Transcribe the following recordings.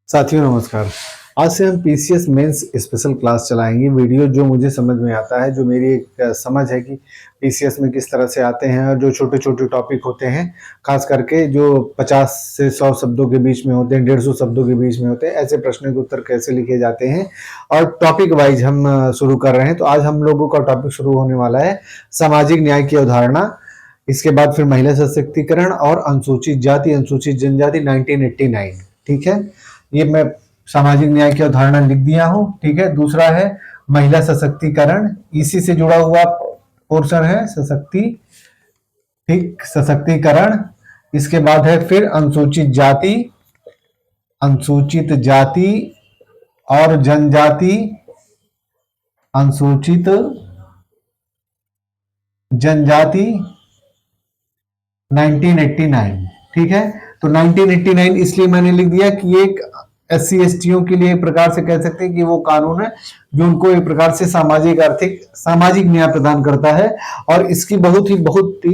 साथियों नमस्कार। आज से हम पीसीएस मेंस स्पेशल क्लास चलाएंगे। वीडियो जो मुझे समझ में आता है, जो मेरी एक समझ है कि पीसीएस में किस तरह से आते हैं और जो छोटे छोटे टॉपिक होते हैं, खास करके जो 50 से 100 शब्दों के बीच में होते हैं, 150 शब्दों के बीच में होते हैं, ऐसे प्रश्नों के उत्तर कैसे लिखे जाते हैं और टॉपिक वाइज हम शुरू कर रहे हैं। तो आज हम लोगों का टॉपिक शुरू होने वाला है सामाजिक न्याय की अवधारणा। इसके बाद फिर महिला सशक्तिकरण और अनुसूचित जाति अनुसूचित जनजाति 1989। ठीक है, ये मैं सामाजिक न्याय की अवधारणा लिख दिया हूं। ठीक है, दूसरा है महिला सशक्तिकरण, इसी से जुड़ा हुआ पोर्शन है सशक्तिकरण। इसके बाद है फिर अनुसूचित जाति और जनजाति, अनुसूचित जनजाति 1989। ठीक है, तो 1989 इसलिए मैंने लिख दिया कि एक SC STओं के लिए एक प्रकार से कह सकते हैं कि वो कानून है जो उनको एक प्रकार से सामाजिक न्याय प्रदान करता है और इसकी बहुत ही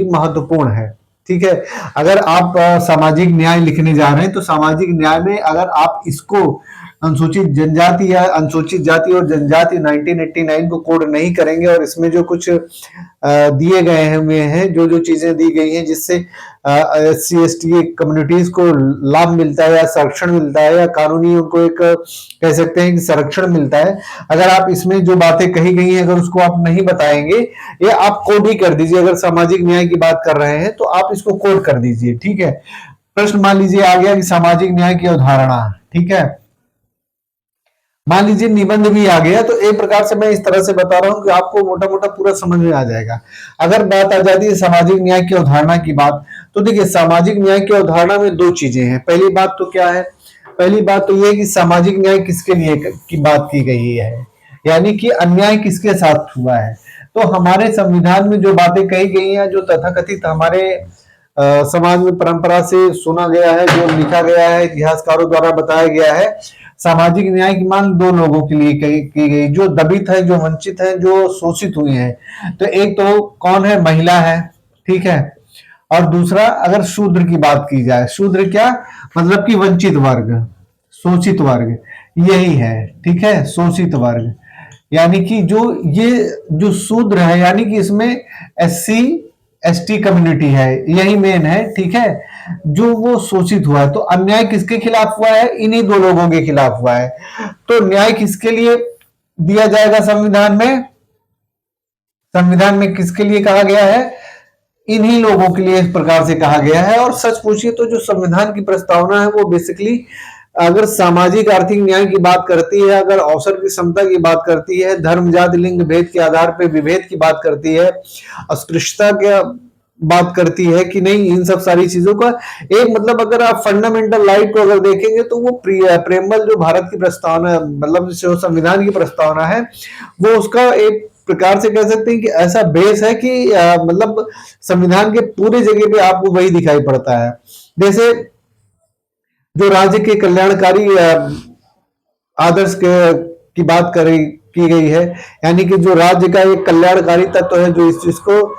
महत्वपूर्ण है। ठीक है, अगर आप सामाजिक न्याय लिखने जा रहे हैं तो सामाजिक न्याय में अगर आप इसको अनुसूचित जनजाति या अनुसूचित जाति और जनजाति 1989 को कोड नहीं करेंगे और इसमें जो कुछ दिए गए हुए हैं, जो जो चीजें दी गई हैं जिससे SC ST कम्युनिटीज को लाभ मिलता है या संरक्षण मिलता है या कानूनी उनको एक कह सकते हैं कि संरक्षण मिलता है, अगर आप इसमें जो बातें कही गई हैं अगर उसको आप नहीं बताएंगे या आप कोड ही कर दीजिए, अगर सामाजिक न्याय की बात कर रहे हैं तो आप इसको कोड कर दीजिए। ठीक है, प्रश्न मान लीजिए आ गया कि सामाजिक न्याय की अवधारणा। ठीक है, मान लीजिए निबंध भी आ गया, तो एक प्रकार से मैं इस तरह से बता रहा हूं कि आपको मोटा मोटा पूरा समझ में आ जाएगा। अगर बात आ जाती है सामाजिक न्याय की अवधारणा की बात, तो देखिए सामाजिक न्याय की अवधारणा में दो चीजें हैं। पहली बात तो क्या है, पहली बात तो यह कि सामाजिक न्याय किसके लिए की बात की गई है, यानी कि अन्याय किसके साथ हुआ है। तो हमारे संविधान में जो बातें कही गई हैं, जो तथाकथित हमारे समाज में परंपरा से सुना गया है, जो लिखा गया है, इतिहासकारों द्वारा बताया गया है, सामाजिक न्याय की मांग दो लोगों के लिए की गई, जो दबित है, जो वंचित है, जो शोषित हुए हैं। तो एक तो कौन है, महिला है। ठीक है, और दूसरा अगर शूद्र की बात की जाए, शूद्र क्या मतलब कि वंचित वर्ग, शोषित वर्ग, यही है। ठीक है, शोषित वर्ग यानी कि जो शूद्र है, यानी कि इसमें SC ST कम्युनिटी है, यही मेन है। ठीक है, जो वो शोषित हुआ है, तो अन्याय किसके खिलाफ हुआ है, इन्हीं दो लोगों के खिलाफ हुआ है। तो न्याय किसके लिए दिया जाएगा संविधान में किसके लिए कहा गया है, इन्हीं लोगों के लिए इस प्रकार से कहा गया है। और सच पूछिए तो जो संविधान की प्रस्तावना है वो बेसिकली अगर सामाजिक आर्थिक न्याय की बात करती है, अगर अवसर की समता की बात करती है, धर्म जाति लिंग भेद के आधार पर विभेद की बात करती है, अस्पृश्यता के बात करती है कि नहीं, इन सब सारी चीजों का एक मतलब अगर आप फंडामेंटल राइट को अगर देखेंगे तो वो प्रेमबल जो भारत की प्रस्तावना मतलब जो संविधान की प्रस्तावना है, वो उसका एक प्रकार से कह सकते हैं कि ऐसा बेस है कि मतलब संविधान के पूरे जगह पे आपको वही दिखाई पड़ता है। जैसे जो राज्य के कल्याणकारी आदर्श की बात की गई है, यानी कि जो राज्य का एक कल्याणकारी तत्व है, जो इस चीज को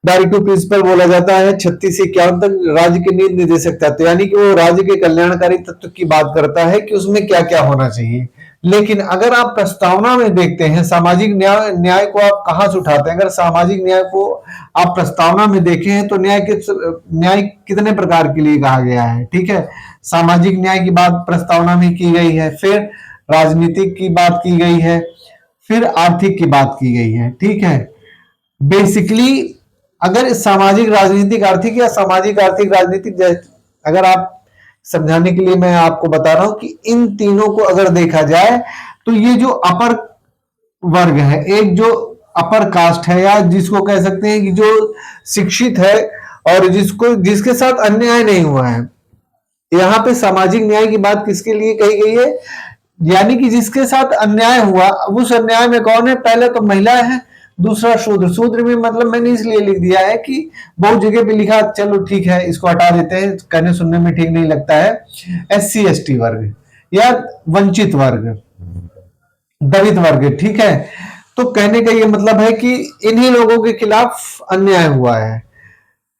डायरेक्टिव प्रिंसिपल बोला जाता है, 36 से 51 तक राज्य के नीति निर्देशक तत्व, यानी कि वो राज्य के कल्याणकारी तत्व की बात करता है कि उसमें क्या क्या होना चाहिए। लेकिन अगर आप प्रस्तावना में देखते हैं सामाजिक न्याय को आप कहां से उठाते हैं, अगर सामाजिक न्याय को आप प्रस्तावना में देखें तो न्याय कितने प्रकार के लिए कहा गया है। ठीक है, सामाजिक न्याय की बात प्रस्तावना में की गई है, फिर राजनीतिक की बात की गई है, फिर आर्थिक की बात की गई है। ठीक है, बेसिकली अगर सामाजिक राजनीतिक आर्थिक या सामाजिक आर्थिक राजनीतिक, अगर आप समझाने के लिए मैं आपको बता रहा हूं कि इन तीनों को अगर देखा जाए तो ये जो अपर वर्ग है, एक जो अपर कास्ट है या जिसको कह सकते हैं कि जो शिक्षित है और जिसके साथ अन्याय नहीं हुआ है, यहाँ पे सामाजिक न्याय की बात किसके लिए कही गई है, यानी कि जिसके साथ अन्याय हुआ, उस अन्याय में कौन है, पहले तो महिला है, दूसरा शूद्र। शूद्र में मतलब मैंने इसलिए लिख दिया है कि बहुत जगह पे लिखा, चलो ठीक है इसको हटा देते हैं, कहने सुनने में ठीक नहीं लगता है। SC ST वर्ग या वंचित वर्ग, दलित वर्ग। ठीक है, तो कहने का ये मतलब है कि इन्हीं लोगों के खिलाफ अन्याय हुआ है।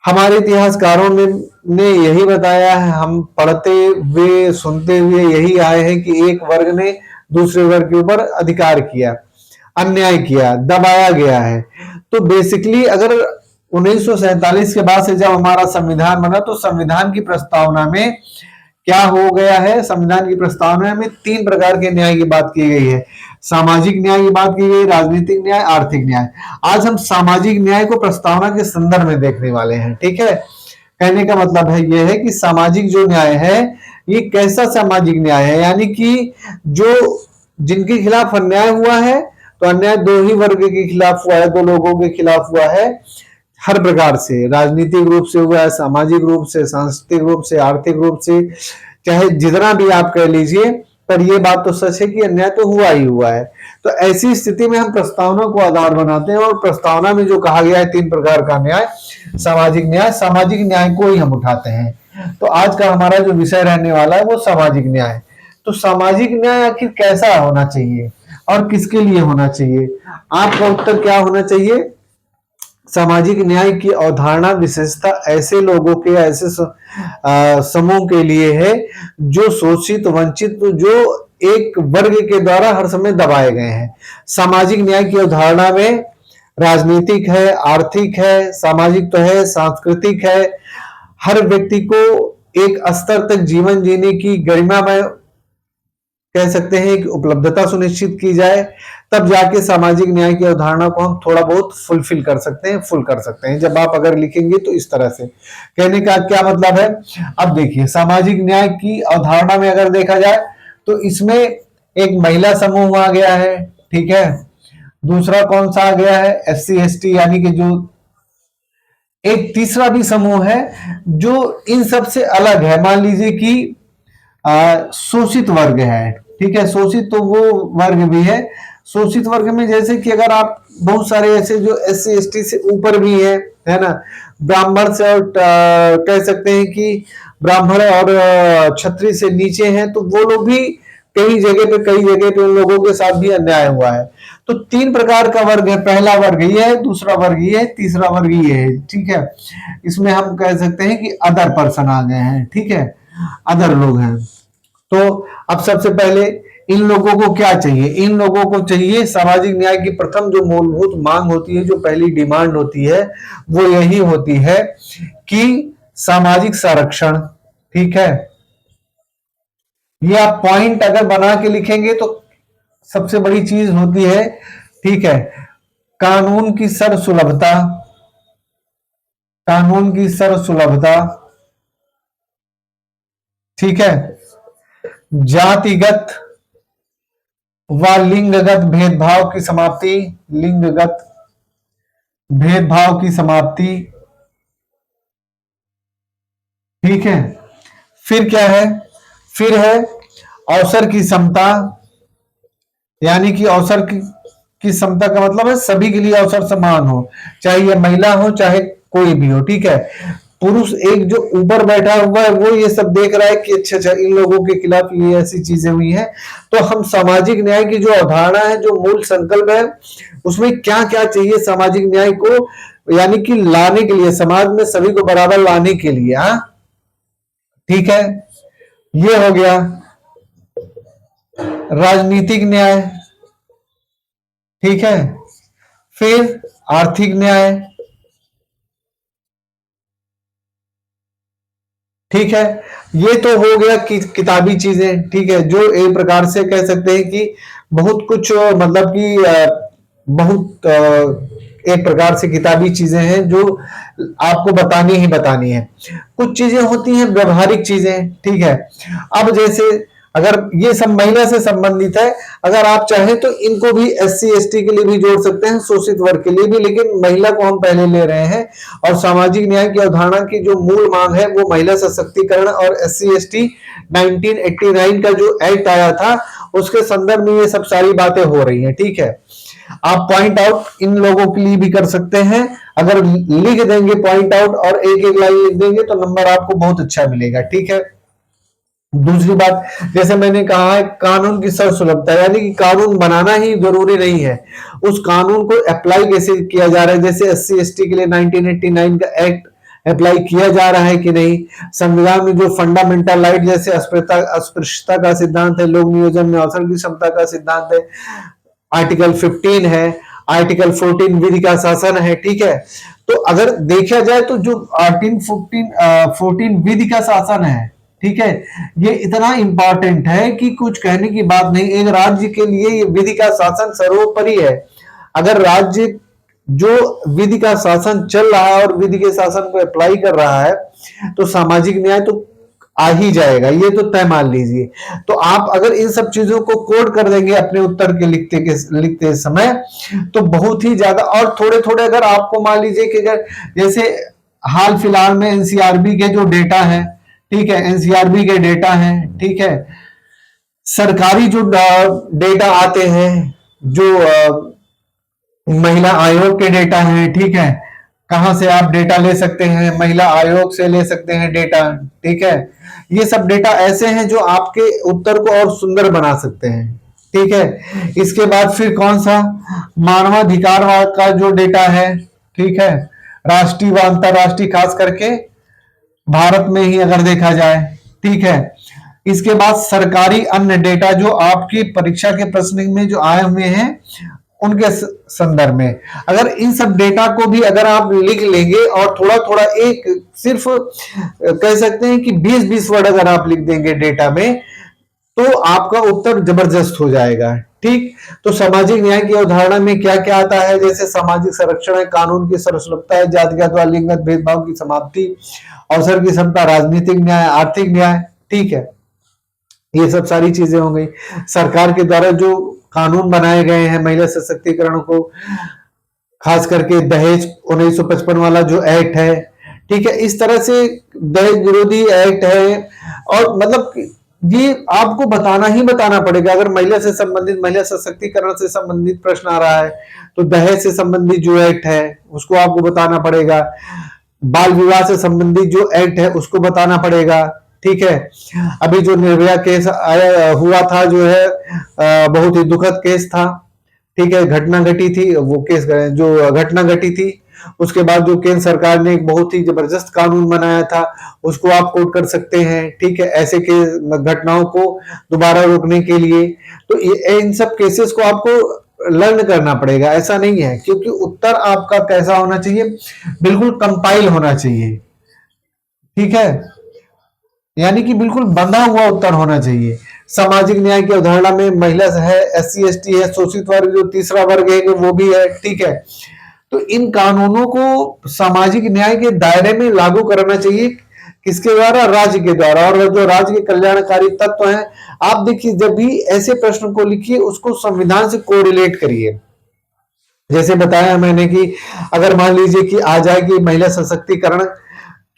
हमारे इतिहासकारों ने यही बताया है, हम पढ़ते हुए सुनते हुए यही आए हैं कि एक वर्ग ने दूसरे वर्ग के ऊपर अधिकार किया, अन्याय किया, दबाया गया है। तो बेसिकली अगर 1947 के बाद से जब हमारा संविधान बना तो संविधान की प्रस्तावना में क्या हो गया है, संविधान की प्रस्तावना में 3 प्रकार के न्याय की बात की गई है। सामाजिक न्याय की बात की गई, राजनीतिक न्याय, आर्थिक न्याय। आज हम सामाजिक न्याय को प्रस्तावना के संदर्भ में देखने वाले हैं। ठीक है, कहने का मतलब है यह है कि सामाजिक जो न्याय है ये कैसा सामाजिक न्याय है, यानी कि जो जिनके खिलाफ अन्याय हुआ है, तो अन्याय दो ही वर्ग के खिलाफ हुआ है, दो लोगों के खिलाफ हुआ है, हर प्रकार से, राजनीतिक रूप से हुआ है, सामाजिक रूप से, सांस्कृतिक रूप से, आर्थिक रूप से, चाहे जितना भी आप कह लीजिए, पर यह बात तो सच है कि अन्याय तो हुआ ही हुआ है। तो ऐसी स्थिति में हम प्रस्तावना को आधार बनाते हैं और प्रस्तावना में जो कहा गया है 3 प्रकार का न्याय, सामाजिक न्याय को ही हम उठाते हैं। तो आज का हमारा जो विषय रहने वाला है वो सामाजिक न्याय। तो सामाजिक न्याय आखिर कैसा होना चाहिए और किसके लिए होना चाहिए? आपका उत्तर क्या होना चाहिए? सामाजिक न्याय की अवधारणा विशेषता ऐसे लोगों के, ऐसे समूह के लिए है जो शोषित, वंचित, जो एक वर्ग के द्वारा हर समय दबाए गए हैं। सामाजिक न्याय की अवधारणा में राजनीतिक है, आर्थिक है, सामाजिक तो है, सांस्कृतिक है। हर व्यक्ति को एक स्तर तक जीवन जीने की गरिमामय कह सकते हैं कि उपलब्धता सुनिश्चित की जाए, तब जाके सामाजिक न्याय की अवधारणा को हम थोड़ा बहुत फुल कर सकते हैं। जब आप अगर लिखेंगे तो इस तरह से, कहने का क्या मतलब है? अब देखिए, सामाजिक न्याय की अवधारणा में अगर देखा जाए तो इसमें एक महिला समूह आ गया है, ठीक है। दूसरा कौन सा आ गया है? SC ST, यानी कि जो एक तीसरा भी समूह है जो इन सब से अलग है। मान लीजिए कि शोषित वर्ग है, ठीक है। शोषित तो वो वर्ग भी है, शोषित वर्ग में जैसे कि अगर आप बहुत सारे ऐसे जो SC ST से ऊपर भी है ना, ब्राह्मण से, और कह सकते हैं कि ब्राह्मण और क्षत्रिय से नीचे हैं, तो वो लोग भी कई जगह पे उन लोगों के साथ भी अन्याय हुआ है। तो 3 प्रकार का वर्ग है, पहला वर्ग ये है, दूसरा वर्ग ये है, तीसरा वर्ग ये है, ठीक है। इसमें हम कह सकते हैं कि अदर पर्सन आ गए हैं, ठीक है, अदर लोग हैं। तो अब सबसे पहले इन लोगों को क्या चाहिए? इन लोगों को चाहिए सामाजिक न्याय की प्रथम जो मूलभूत मांग होती है, जो पहली डिमांड होती है, वो यही होती है कि सामाजिक संरक्षण, ठीक है। ये आप पॉइंट अगर बना के लिखेंगे तो सबसे बड़ी चीज होती है, ठीक है, कानून की सर्वसुलभता, कानून की सर्वसुलभता, ठीक है, जातिगत व लिंगगत भेदभाव की समाप्ति, लिंगगत भेदभाव की समाप्ति, ठीक है। फिर क्या है? फिर है अवसर की समता, यानी कि अवसर की समता का मतलब है सभी के लिए अवसर समान हो, चाहे ये महिला हो चाहे कोई भी हो, ठीक है। पुरुष एक जो ऊपर बैठा हुआ है वो ये सब देख रहा है कि अच्छा इन लोगों के खिलाफ ये ऐसी चीजें हुई हैं। तो हम सामाजिक न्याय की जो अवधारणा है, जो मूल संकल्प है, उसमें क्या क्या चाहिए सामाजिक न्याय को, यानी कि लाने के लिए, समाज में सभी को बराबर लाने के लिए, हाँ, ठीक है। ये हो गया राजनीतिक न्याय, ठीक है। फिर आर्थिक न्याय, ठीक है। ये तो हो गया कि किताबी चीजें, ठीक है, जो एक प्रकार से कह सकते हैं कि बहुत कुछ, मतलब कि बहुत एक प्रकार से किताबी चीजें हैं जो आपको बतानी ही बतानी है। कुछ चीजें होती हैं व्यवहारिक चीजें, ठीक है। अब जैसे अगर ये सब महिला से संबंधित है, अगर आप चाहें तो इनको भी SC ST के लिए भी जोड़ सकते हैं, शोषित वर्ग के लिए भी, लेकिन महिला को हम पहले ले रहे हैं। और सामाजिक न्याय की अवधारणा की जो मूल मांग है वो महिला सशक्तिकरण, और SC ST 1989 का जो एक्ट आया था उसके संदर्भ में ये सब सारी बातें हो रही हैं, ठीक है। आप पॉइंट आउट इन लोगों के लिए भी कर सकते हैं, अगर लिख देंगे पॉइंट आउट और एक एक लाइन लिख देंगे तो नंबर आपको बहुत अच्छा मिलेगा, ठीक है। दूसरी बात, जैसे मैंने कहा है कानून की सर्वसुलभता, यानी कि कानून बनाना ही जरूरी नहीं है, उस कानून को अप्लाई कैसे किया जा रहा है। जैसे SC ST के लिए 1989 का एक्ट अप्लाई किया जा रहा है कि नहीं। संविधान में जो फंडामेंटल राइट जैसे अस्पृश्यता का सिद्धांत है, लोक नियोजन में अवसर की क्षमता का सिद्धांत है, आर्टिकल 15 है, आर्टिकल 14 विधि का शासन है, ठीक है। तो अगर देखा जाए तो जो आर्टिकल 14 विधि का शासन है, ठीक है, ये इतना इंपॉर्टेंट है कि कुछ कहने की बात नहीं। एक राज्य के लिए ये विधि का शासन सर्वोपरि है। अगर राज्य जो विधि का शासन चल रहा है और विधि के शासन को अप्लाई कर रहा है तो सामाजिक न्याय तो आ ही जाएगा, ये तो तय मान लीजिए। तो आप अगर इन सब चीजों को कोड कर देंगे अपने उत्तर के लिखते समय तो बहुत ही ज्यादा। और थोड़े थोड़े अगर आपको मान लीजिए कि अगर जैसे हाल फिलहाल में एनसीआरबी के जो डेटा है, ठीक है, एनसीआरबी के डेटा है, ठीक है, सरकारी जो डेटा आते हैं, जो महिला आयोग के डेटा हैं, ठीक है, कहां से आप डेटा ले सकते हैं, महिला आयोग से ले सकते हैं डेटा, ठीक है। ये सब डेटा ऐसे हैं जो आपके उत्तर को और सुंदर बना सकते हैं, ठीक है। इसके बाद फिर कौन सा, मानवाधिकार का जो डेटा है, ठीक है, राष्ट्रीय व अंतरराष्ट्रीय, खास करके भारत में ही अगर देखा जाए, ठीक है। इसके बाद सरकारी अन्य डेटा जो आपकी परीक्षा के प्रश्न में जो आए हुए हैं उनके संदर्भ में, अगर इन सब डेटा को भी अगर आप लिख लेंगे और थोड़ा थोड़ा एक सिर्फ कह सकते हैं कि 20-20 वर्ड अगर आप लिख देंगे डेटा में तो आपका उत्तर जबरदस्त हो जाएगा, ठीक। तो सामाजिक न्याय की अवधारणा में क्या क्या आता है, जैसे सामाजिक संरक्षण है, कानून की सर्वसुलभता है, जातिगत व लिंगगत भेदभाव की समाप्ति, अवसर की समता, राजनीतिक न्याय, आर्थिक न्याय, ठीक है। ये सब सारी चीजें हो गई। सरकार के द्वारा जो कानून बनाए गए हैं महिला सशक्तिकरण को, खास करके दहेज 1955 वाला जो एक्ट है, ठीक है, इस तरह से दहेज विरोधी एक्ट है। और मतलब ये आपको बताना ही बताना पड़ेगा। अगर महिला से संबंधित, महिला सशक्तिकरण से संबंधित प्रश्न आ रहा है तो दहेज से संबंधित जो एक्ट है उसको आपको बताना पड़ेगा, बाल विवाह से संबंधित जो एक्ट है उसको बताना पड़ेगा, ठीक है। अभी जो निर्भया केस आया हुआ था जो है बहुत ही दुखद केस था, ठीक है, घटना घटी थी, वो केस जो घटना घटी थी उसके बाद जो केंद्र सरकार ने एक बहुत ही जबरदस्त कानून बनाया था उसको आप कोट कर सकते हैं, ठीक है, ऐसे के घटनाओं को दोबारा रोकने के लिए। तो इन सब केसेस को आपको लर्न करना पड़ेगा, ऐसा नहीं है, क्योंकि उत्तर आपका कैसा होना चाहिए, बिल्कुल कंपाइल होना चाहिए, ठीक है, यानी कि बिल्कुल बंधा हुआ उत्तर होना चाहिए। सामाजिक न्याय की अवधारणा में महिला है, एससी एसटी है, शोषित वर्ग जो तीसरा वर्ग है वो भी है, ठीक है। तो इन कानूनों को सामाजिक न्याय के दायरे में लागू करना चाहिए, किसके द्वारा, राज्य के द्वारा। और जो राज्य के कल्याणकारी तत्व हैं, आप देखिए जब भी ऐसे प्रश्न को लिखिए उसको संविधान से कोरिलेट करिए। जैसे बताया मैंने कि अगर मान लीजिए कि आ जाए कि महिला सशक्तिकरण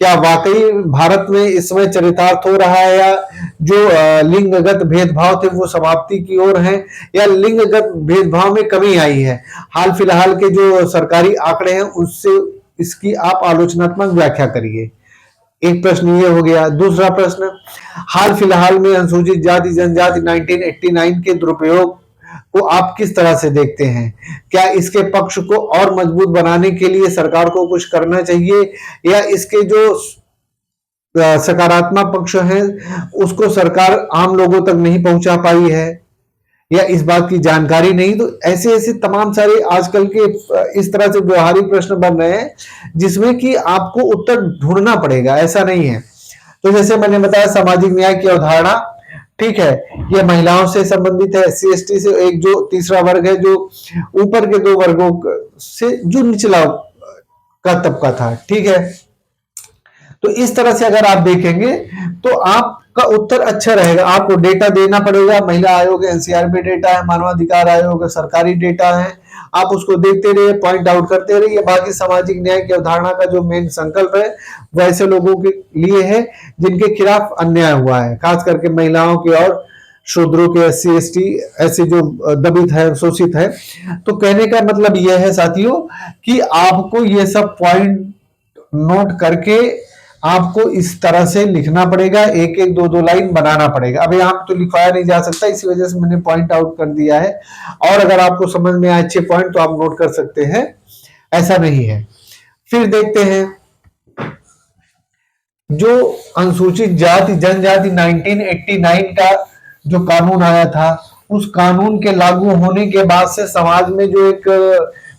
क्या वाकई भारत में इस समय चरितार्थ हो रहा है, या जो लिंगगत भेदभाव थे वो समाप्ति की ओर है, या लिंगगत भेदभाव में कमी आई है। हाल फिलहाल के जो सरकारी आंकड़े हैं उससे इसकी आप आलोचनात्मक व्याख्या करिए। एक प्रश्न ये हो गया। दूसरा प्रश्न, हाल फिलहाल में अनुसूचित जाति जनजाति 1989 के दुरुपयोग को आप किस तरह से देखते हैं? क्या इसके पक्ष को और मजबूत बनाने के लिए सरकार को कुछ करना चाहिए, या इसके जो सकारात्मक पक्ष हैं उसको सरकार आम लोगों तक नहीं पहुंचा पाई है, या इस बात की जानकारी नहीं? तो ऐसे ऐसे तमाम सारे आजकल के इस तरह से व्यवहारिक प्रश्न बन रहे हैं जिसमें कि आपको उत्तर ढूंढना पड़ेगा, ऐसा नहीं है। तो जैसे मैंने बताया सामाजिक न्याय की अवधारणा, ठीक है, ये महिलाओं से संबंधित है, एससी एसटी से, एक जो तीसरा वर्ग है जो ऊपर के दो वर्गों से जो निचला का तबका था, ठीक है। तो इस तरह से अगर आप देखेंगे तो आपका उत्तर अच्छा रहेगा। आपको डेटा देना पड़ेगा, महिला आयोग एनसीआरबी डेटा है, मानवाधिकार आयोग सरकारी डेटा है, आप उसको देखते रहिए, पॉइंट आउट करते रहिए। बाकी सामाजिक न्याय की अवधारणा का जो मेन संकल्प है वो ऐसे लोगों के लिए है जिनके खिलाफ अन्याय हुआ है, खास करके महिलाओं के और शूद्रों के, एससी एसटी, ऐसे जो दबित है, शोषित है। तो कहने का मतलब यह है साथियों कि आपको ये सब पॉइंट नोट करके आपको इस तरह से लिखना पड़ेगा, एक एक दो दो लाइन बनाना पड़ेगा। अब यहाँ तो लिखवाया नहीं जा सकता, इसी वजह से मैंने पॉइंट आउट कर दिया है। और अगर आपको समझ में आए अच्छे पॉइंट तो आप नोट कर सकते हैं, ऐसा नहीं है। फिर देखते हैं जो अनुसूचित जाति जनजाति 1989 का जो कानून आया था, उस कानून के लागू होने के बाद से समाज में जो एक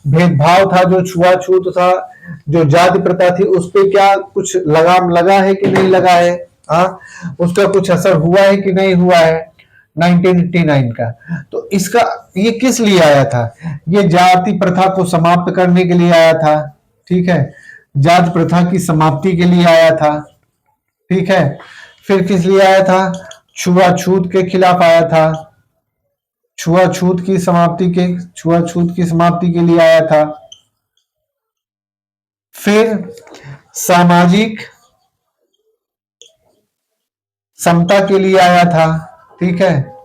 भेदभाव था, जो छुआछूत था, जो जाति प्रथा थी, उस पे क्या कुछ लगाम लगा है कि नहीं लगा है? हाँ, उसका कुछ असर हुआ है कि नहीं हुआ है 1989 का? तो इसका ये किस लिए आया था? ये जाति प्रथा को समाप्त करने के लिए आया था, ठीक है, जाति प्रथा की समाप्ति के लिए आया था, ठीक है। फिर किस लिए आया था? छुआछूत के खिलाफ आया था, छुआछूत की समाप्ति के लिए आया था। फिर सामाजिक समता के लिए आया था, ठीक है,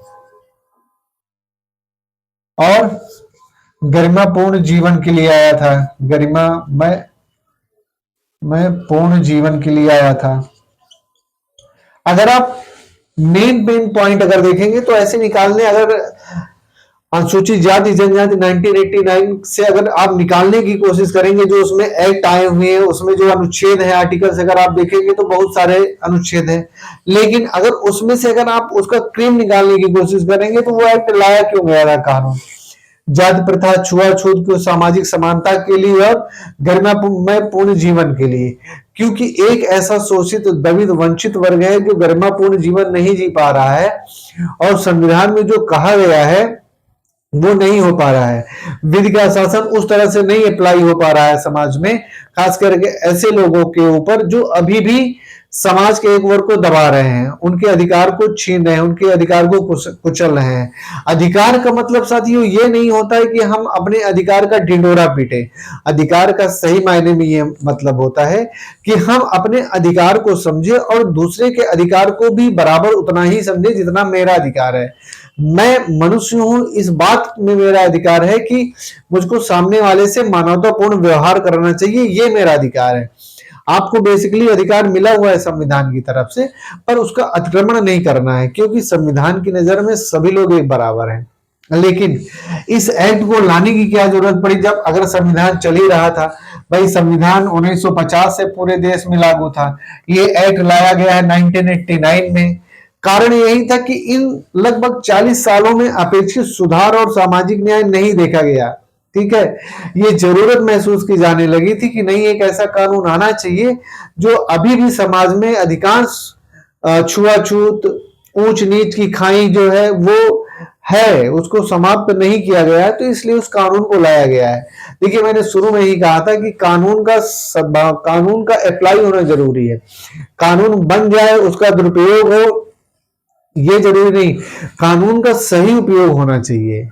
और गरिमापूर्ण जीवन के लिए आया था, गरिमामय पूर्ण जीवन के लिए आया था। अगर आप मेन पॉइंट अगर देखेंगे तो ऐसे निकालने, अगर अनुसूचित जाति जनजाति 1989 से अगर आप निकालने की कोशिश करेंगे, जो उसमें एक्ट आए हुए हैं, उसमें जो अनुच्छेद है, आर्टिकल्स अगर आप देखेंगे तो बहुत सारे अनुच्छेद हैं, लेकिन अगर उसमें से अगर आप उसका क्रीम निकालने की कोशिश करेंगे तो वो एक्ट लाया क्यों गया था कानून? जाति प्रथा, छुआछूत को, सामाजिक समानता के लिए और गरिमामय पूर्ण जीवन के लिए। क्योंकि एक ऐसा शोषित, दबित, वंचित वर्ग है जो गरिमापूर्ण जीवन नहीं जी पा रहा है, और संविधान में जो कहा गया है वो नहीं हो पा रहा है। विधि का शासन उस तरह से नहीं अप्लाई हो पा रहा है समाज में, खास करके ऐसे लोगों के ऊपर जो अभी भी समाज के एक वर्ग को दबा रहे हैं, उनके अधिकार को छीन रहे हैं, उनके अधिकार को कुचल रहे हैं। अधिकार का मतलब साथियों ये नहीं होता है कि हम अपने अधिकार का ढिंडोरा पीटे। अधिकार का सही मायने में ये मतलब होता है कि हम अपने अधिकार को समझे और दूसरे के अधिकार को भी बराबर उतना ही समझे जितना मेरा अधिकार है। मैं मनुष्य हूं, इस बात में मेरा अधिकार है कि मुझको सामने वाले से मानवतापूर्ण व्यवहार करना चाहिए, ये मेरा अधिकार है। आपको बेसिकली अधिकार मिला हुआ है संविधान की तरफ से, पर उसका अतिक्रमण नहीं करना है, क्योंकि संविधान की नजर में सभी लोग एक बराबर हैं। लेकिन इस एक्ट को लाने की क्या जरूरत पड़ी, जब अगर संविधान चल ही रहा था? भाई संविधान 1950 से पूरे देश में लागू था, ये एक्ट लाया गया है 1989 में। कारण यही था कि इन लगभग 40 सालों में अपेक्षित सुधार और सामाजिक न्याय नहीं देखा गया, ठीक है। ये जरूरत महसूस की जाने लगी थी कि नहीं, एक ऐसा कानून आना चाहिए जो अभी भी समाज में अधिकांश छुआछूत, ऊंच नीच की खाई जो है वो है, उसको समाप्त नहीं किया गया है, तो इसलिए उस कानून को लाया गया है। देखिए, मैंने शुरू में ही कहा था कि कानून का अप्लाई होना जरूरी है। कानून बन जाए, उसका दुरुपयोग हो, ये जरूरी नहीं, कानून का सही उपयोग होना चाहिए।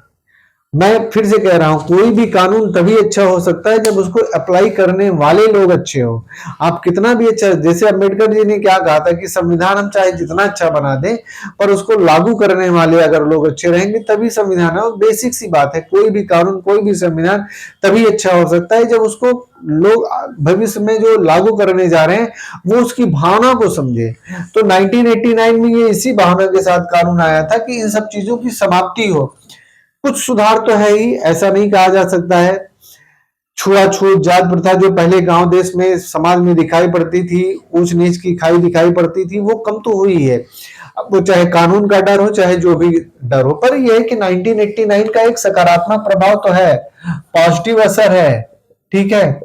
मैं फिर से कह रहा हूं, कोई भी कानून तभी अच्छा हो सकता है जब उसको अप्लाई करने वाले लोग अच्छे हो। आप कितना भी अच्छा, जैसे अम्बेडकर जी ने क्या कहा था कि संविधान हम चाहे जितना अच्छा बना दें, पर उसको लागू करने वाले अगर लोग अच्छे रहेंगे तभी संविधान है। बेसिक सी बात है, कोई भी कानून, कोई भी संविधान तभी अच्छा हो सकता है जब उसको लोग भविष्य में जो लागू करने जा रहे हैं वो उसकी भावना को समझे। तो 1989 में ये इसी भावना के साथ कानून आया था कि इन सब चीजों की समाप्ति हो। कुछ सुधार तो है ही, ऐसा नहीं कहा जा सकता है। छुआछूत, जात प्रथा जो पहले गांव देश में समाज में दिखाई पड़ती थी, ऊंच नीच की खाई दिखाई पड़ती थी, वो कम तो हुई है। अब वो चाहे कानून का डर हो, चाहे जो भी डर हो, पर यह है कि 1989 का एक सकारात्मक प्रभाव तो है, पॉजिटिव असर है, ठीक है।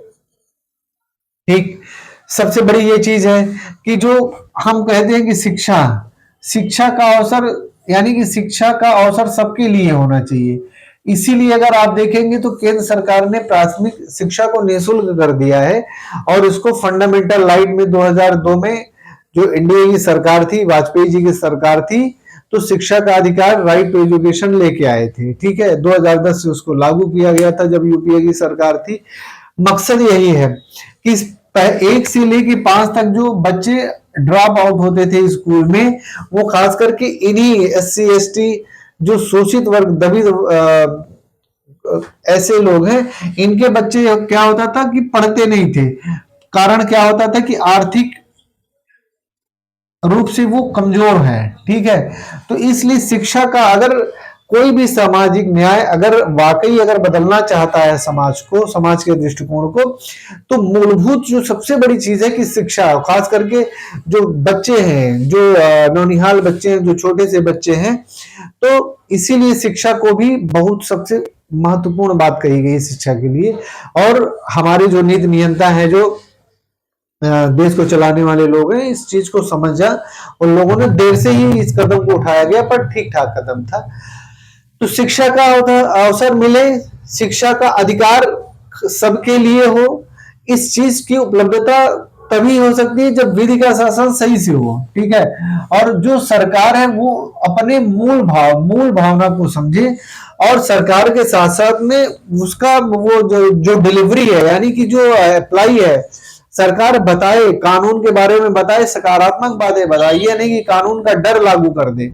ठीक, सबसे बड़ी ये चीज है कि जो हम कहते हैं कि शिक्षा शिक्षा का अवसर, यानी कि शिक्षा का अवसर सबके लिए होना चाहिए। इसीलिए अगर आप देखेंगे तो केंद्र सरकार ने प्राथमिक शिक्षा को निःशुल्क कर दिया है, और इसको फंडामेंटल राइट में 2002 में जो एनडीए की सरकार थी, वाजपेयी जी की सरकार थी, तो शिक्षा का अधिकार, राइट टू एजुकेशन लेके आए थे, ठीक है। 2010 से उसको लागू किया गया था जब यूपीए की सरकार थी। मकसद यही है कि 1 से लेके 5 तक जो बच्चे ड्रॉप आउट होते थे स्कूल में, वो खास करके इन्हीं एससी एसटी, जो शोषित वर्ग, दबित ऐसे लोग हैं, इनके बच्चे क्या होता था कि पढ़ते नहीं थे। कारण क्या होता था कि आर्थिक रूप से वो कमजोर है, ठीक है। तो इसलिए शिक्षा का, अगर कोई भी सामाजिक न्याय अगर वाकई अगर बदलना चाहता है समाज को, समाज के दृष्टिकोण को, तो मूलभूत जो सबसे बड़ी चीज है कि शिक्षा, खास करके जो बच्चे हैं, जो नौनिहाल बच्चे हैं, जो छोटे से बच्चे हैं, तो इसीलिए शिक्षा को भी बहुत सबसे महत्वपूर्ण बात कही गई शिक्षा के लिए। और हमारे जो नीति नियंता है, जो देश को चलाने वाले लोग हैं, इस चीज को समझा, उन लोगों ने देर से ही इस कदम को उठाया गया, पर ठीक ठाक कदम था। तो शिक्षा का अवसर मिले, शिक्षा का अधिकार सबके लिए हो, इस चीज की उपलब्धता तभी हो सकती है जब विधि का शासन सही से हो, ठीक है। और जो सरकार है वो अपने मूल भावना को समझे, और सरकार के साथ साथ में उसका वो जो डिलीवरी है, यानी कि जो अप्लाई है, सरकार बताए, कानून के बारे में बताए, सकारात्मक बातें बताए, ये नहीं कि कानून का डर लागू कर दे।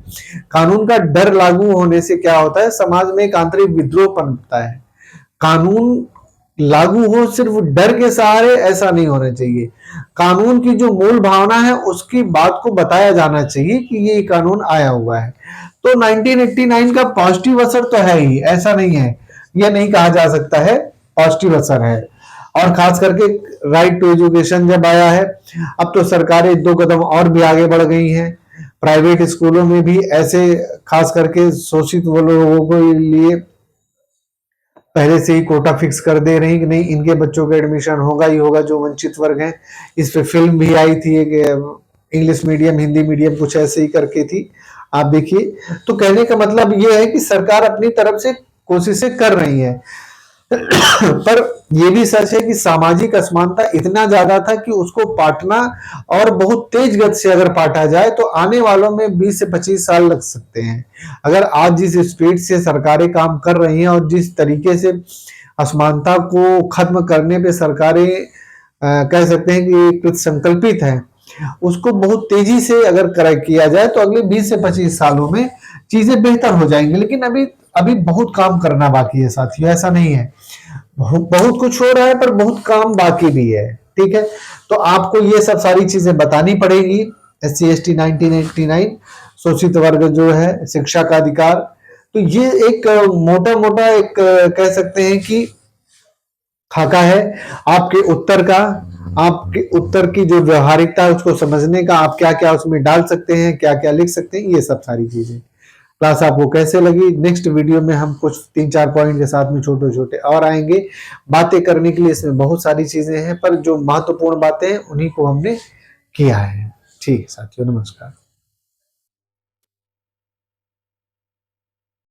कानून का डर लागू होने से क्या होता है, समाज में एक आंतरिक विद्रोह पनपता है। कानून लागू हो सिर्फ डर के सहारे, ऐसा नहीं होना चाहिए। कानून की जो मूल भावना है उसकी बात को बताया जाना चाहिए कि ये कानून आया हुआ है। तो 1989 का पॉजिटिव असर तो है ही, ऐसा नहीं है, यह नहीं कहा जा सकता है, पॉजिटिव असर है। और खास करके राइट टू एजुकेशन जब आया है, अब तो सरकारें 2 कदम और भी आगे बढ़ गई हैं। प्राइवेट स्कूलों में भी ऐसे खास करके शोषित लोगों के लिए पहले से ही कोटा फिक्स कर दे रही कि नहीं, इनके बच्चों का एडमिशन होगा ही होगा, जो वंचित वर्ग हैं। इस पे फिल्म भी आई थी, इंग्लिश मीडियम हिंदी मीडियम कुछ ऐसे ही करके थी, आप देखिए। तो कहने का मतलब ये है कि सरकार अपनी तरफ से कोशिशें कर रही है। पर यह भी सच है कि सामाजिक असमानता इतना ज्यादा था कि उसको पाटना, और बहुत तेज गति से अगर पाटा जाए तो आने वालों में 20 से 25 साल लग सकते हैं। अगर आज जिस स्पीड से सरकारें काम कर रही हैं और जिस तरीके से असमानता को खत्म करने पे सरकारें कह सकते हैं कि कृत संकल्पित है, उसको बहुत तेजी से अगर किया जाए तो अगले 20 से 25 सालों में चीजें बेहतर हो जाएंगी। लेकिन अभी बहुत काम करना बाकी है साथियों, ऐसा नहीं है, बहुत कुछ हो रहा है पर बहुत काम बाकी भी है, ठीक है। तो आपको ये सब सारी चीजें बतानी पड़ेगी। SC/ST 1989, शोषित वर्ग जो है, शिक्षा का अधिकार, तो ये एक मोटा मोटा एक कह सकते हैं कि खाका है आपके उत्तर का, आपके उत्तर की जो व्यवहारिकता है उसको समझने का, आप क्या क्या उसमें डाल सकते हैं, क्या क्या लिख सकते हैं, ये सब सारी चीजें। क्लास आपको कैसे लगी? नेक्स्ट वीडियो में हम कुछ 3-4 पॉइंट के साथ में छोटे छोटे और आएंगे। बातें करने के लिए इसमें बहुत सारी चीजें हैं, पर जो महत्वपूर्ण बातें हैं उन्हीं को हमने किया है। ठीक है साथियों, नमस्कार।